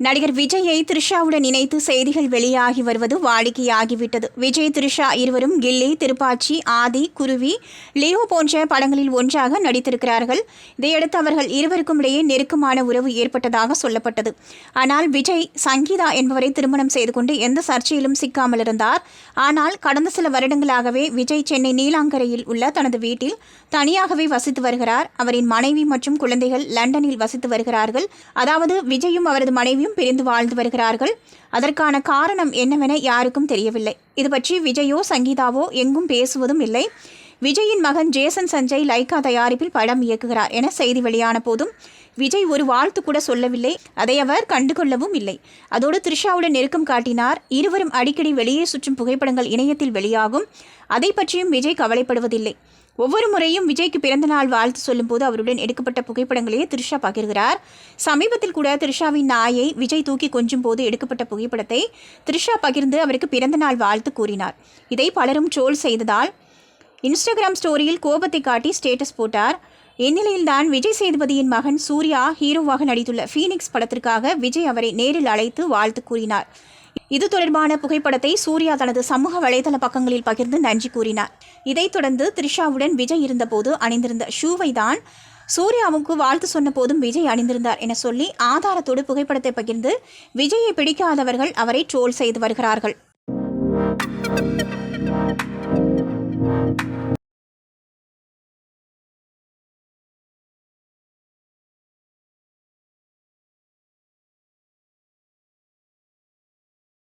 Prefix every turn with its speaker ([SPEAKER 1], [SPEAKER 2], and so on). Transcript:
[SPEAKER 1] நடிகர் விஜயை த்ரிஷாவுடன் இணைத்து செய்திகள் வெளியாகி வருவது வாடிக்கையாகிவிட்டது. விஜய், த்ரிஷா இருவரும் கில்லி, திருப்பாச்சி, ஆதி, குருவி, லியோ போன்ற படங்களில் ஒன்றாக நடித்திருக்கிறார்கள். இதையடுத்து அவர்கள் இருவருக்கும் இடையே நெருக்கமான உறவு ஏற்பட்டதாக சொல்லப்பட்டது. ஆனால் விஜய் சங்கீதா என்பவரை திருமணம் செய்து கொண்டு எந்த சர்ச்சையிலும் சிக்காமல் இருந்தார். ஆனால் கடந்த சில வருடங்களாகவே விஜய் சென்னை நீலாங்கரையில் உள்ள தனது வீட்டில் தனியாகவே வசித்து வருகிறார். அவரின் மனைவி மற்றும் குழந்தைகள் லண்டனில் வசித்து வருகிறார்கள். அதாவது விஜயும் அவரது மனைவி பிரிந்து வாழ்ந்து வருகிறார்கள். அதற்கான காரணம் என்னவென யாருக்கும் தெரியவில்லை. இது பற்றி விஜயோ சங்கீதாவோ எங்கும் பேசுவதும் இல்லை. விஜயின் மகன் ஜேசன் சஞ்சய் லைகா தயாரிப்பில் படம் இயக்குகிறார் என செய்தி வெளியான போதும் விஜய் ஒரு வாழ்த்து கூட சொல்லவில்லை. அதை அவர் கண்டுகொள்ளவும் இல்லை. அதோடு த்ரிஷாவுடன் நெருக்கம் காட்டினார். இருவரும் அடிக்கடி வெளியே சுற்றும் புகைப்படங்கள் இணையத்தில் வெளியாகும். அதை பற்றியும் விஜய் கவலைப்படுவதில்லை. ஒவ்வொரு முறையும் விஜய்க்கு பிறந்தநாள் வாழ்த்து சொல்லும்போது அவருடன் எடுக்கப்பட்ட புகைப்படங்களையே த்ரிஷா பகிர்கிறார். சமீபத்தில் கூட த்ரிஷாவின் நாயை விஜய் தூக்கி கொஞ்சும் போது எடுக்கப்பட்ட புகைப்படத்தை த்ரிஷா பகிர்ந்து அவருக்கு பிறந்தநாள் வாழ்த்து கூறினார். இதை பலரும் ட்ரோல் செய்ததால் இன்ஸ்டாகிராம் ஸ்டோரியில் கோபத்தை காட்டி ஸ்டேட்டஸ் போட்டார். இந்நிலையில்தான் விஜய் சேதுபதியின் மகன் சூர்யா ஹீரோவாக நடித்துள்ள ஃபீனிக்ஸ் படத்திற்காக விஜய் அவரை நேரில் அழைத்து வாழ்த்து கூறினார். இது தொடர்பான புகைப்படத்தை சூர்யா தனது சமூக வலைதள பக்கங்களில் பகிர்ந்து நன்றி கூறினார். இதைத் தொடர்ந்து த்ரிஷாவுடன் விஜய் இருந்தபோது அணிந்திருந்த ஷூவை தான் சூர்யாவுக்கு வாழ்த்து சொன்ன போதும் விஜய் அணிந்திருந்தார் என சொல்லி ஆதாரத்தோடு புகைப்படத்தை பகிர்ந்து விஜயை பிடிக்காதவர்கள் அவரை ட்ரோல் செய்து வருகிறார்கள்.